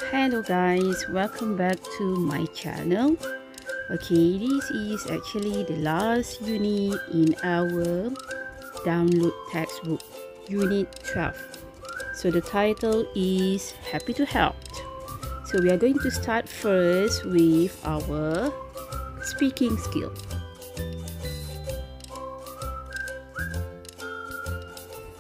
Hello guys, welcome back to my channel. Okay, this is actually the last unit in our download textbook, unit 12. So the title is Happy to Help. So we are going to start first with our speaking skill.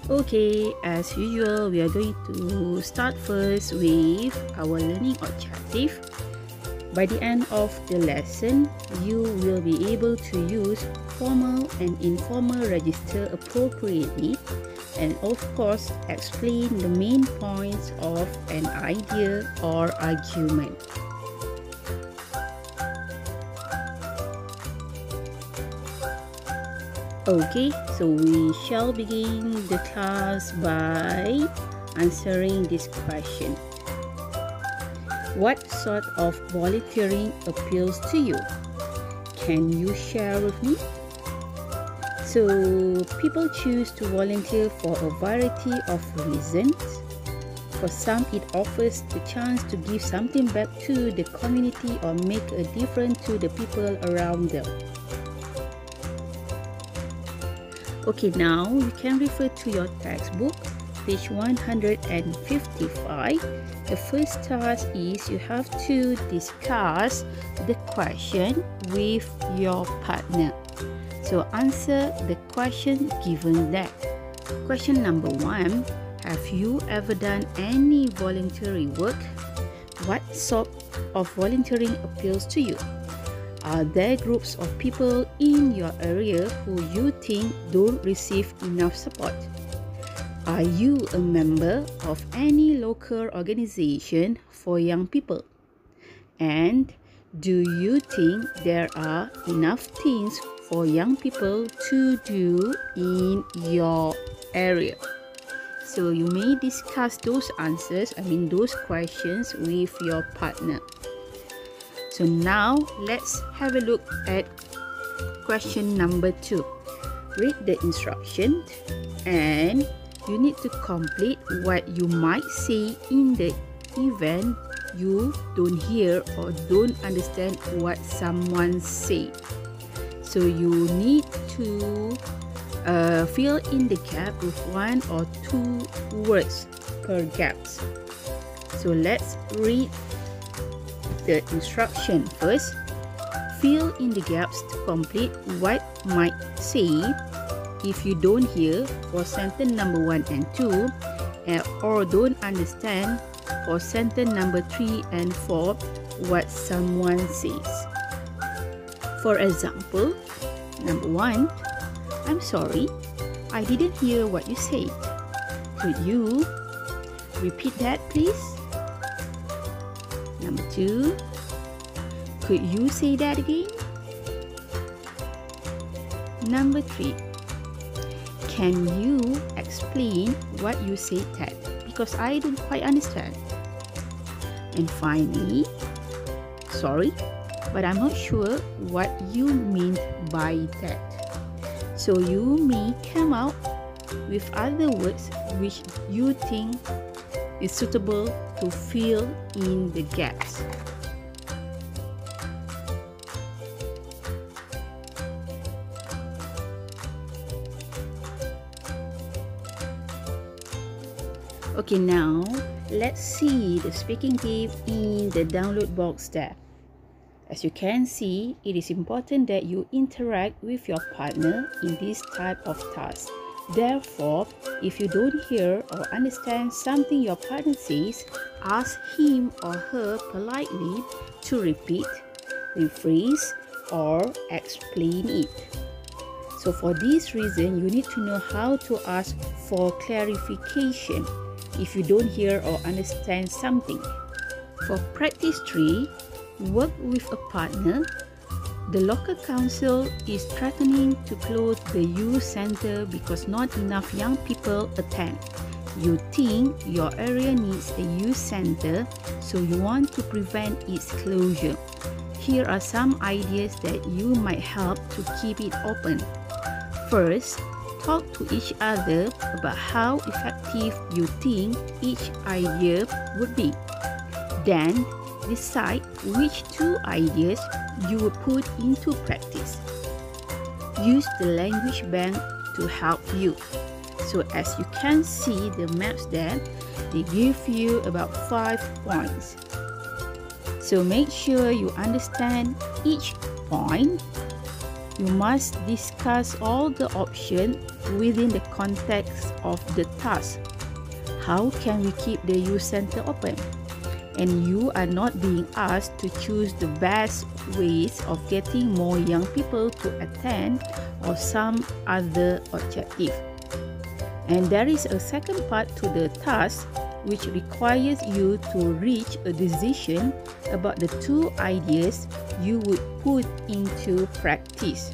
Okay, as usual, we are going to start first with our learning objective. By the end of the lesson, you will be able to use formal and informal register appropriately, and of course, explain the main points of an idea or argument. Okay, so we shall begin the class by answering this question. What sort of volunteering appeals to you? Can you share with me? So, people choose to volunteer for a variety of reasons. For some, it offers the chance to give something back to the community or make a difference to the people around them. Okay, now you can refer to your textbook, page 155. The first task is you have to discuss the question with your partner. So answer the question given that. Question number 1, have you ever done any voluntary work? What sort of volunteering appeals to you? Are there groups of people in your area who you think don't receive enough support? Are you a member of any local organization for young people? And do you think there are enough things for young people to do in your area? So you may discuss those answers, those questions with your partner. So now let's have a look at question number 2. Read the instruction and you need to complete what you might say in the event you don't hear or don't understand what someone said. So you need to fill in the gap with 1 or 2 words per gaps. So let's read the instruction first. Fill in the gaps to complete what might say if you don't hear for sentence number 1 and 2 or don't understand for sentence number 3 and 4 what someone says. For example, number 1, I'm sorry, I didn't hear what you said. Could you repeat that, please? Number 2, could you say that again? Number 3, can you explain what you said that? Because I don't quite understand. And finally, sorry, but I'm not sure what you mean by that. So you may come out with other words which you think is suitable to fill in the gaps. Okay, now let's see the speaking tip in the download box tab. As you can see, it is important that you interact with your partner in this type of task. Therefore, if you don't hear or understand something your partner says, ask him or her politely to repeat, rephrase, or explain it. So for this reason, you need to know how to ask for clarification if you don't hear or understand something. For practice 3, work with a partner. The local council is threatening to close the youth center because not enough young people attend. You think your area needs a youth center, so you want to prevent its closure. Here are some ideas that you might help to keep it open. First, talk to each other about how effective you think each idea would be. Then decide which 2 ideas you will put into practice. Use the language bank to help you. So as you can see the maps there, they give you about 5 points. So make sure you understand each point. You must discuss all the options within the context of the task. How can we keep the youth center open? And you are not being asked to choose the best ways of getting more young people to attend or some other objective. And there is a second part to the task which requires you to reach a decision about the 2 ideas you would put into practice.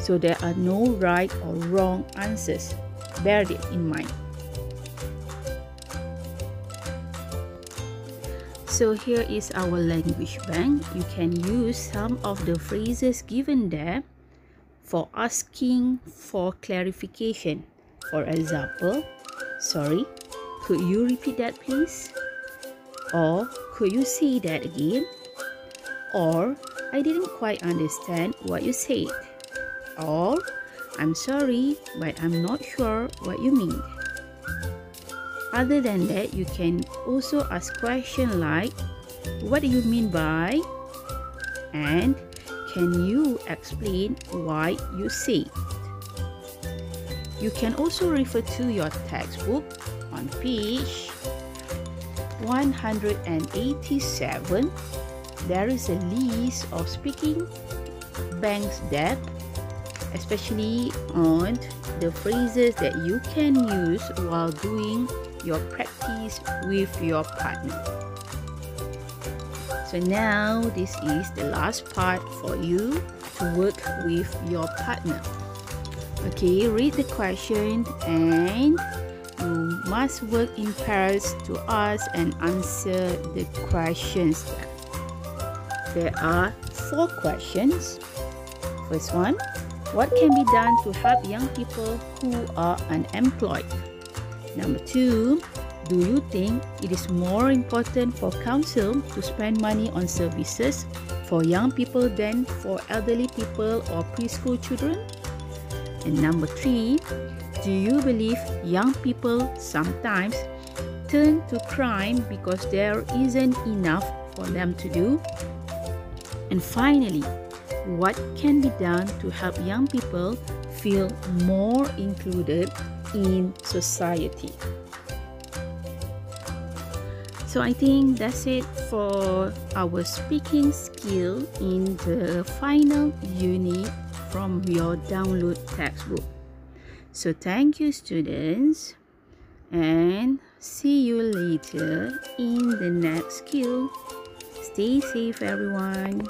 So there are no right or wrong answers. Bear it in mind. So here is our language bank. You can use some of the phrases given there for asking for clarification. For example, sorry, could you repeat that please? Or could you say that again? Or I didn't quite understand what you said. Or I'm sorry, but I'm not sure what you mean. Other than that, you can also ask questions like, what do you mean by? And can you explain why you say? You can also refer to your textbook on page 187. There is a list of speaking banks there, especially on the phrases that you can use while doing your practice with your partner. So now this is the last part for you to work with your partner. Okay, read the question and you must work in pairs to ask and answer the questions. There are 4 questions. First one, what can be done to help young people who are unemployed? Number 2, do you think it is more important for council to spend money on services for young people than for elderly people or preschool children? And number 3, do you believe young people sometimes turn to crime because there isn't enough for them to do? And finally, what can be done to help young people feel more included in society? So I think that's it for our speaking skill in the final unit from your download textbook. So thank you students, and see you later in the next skill. Stay safe everyone.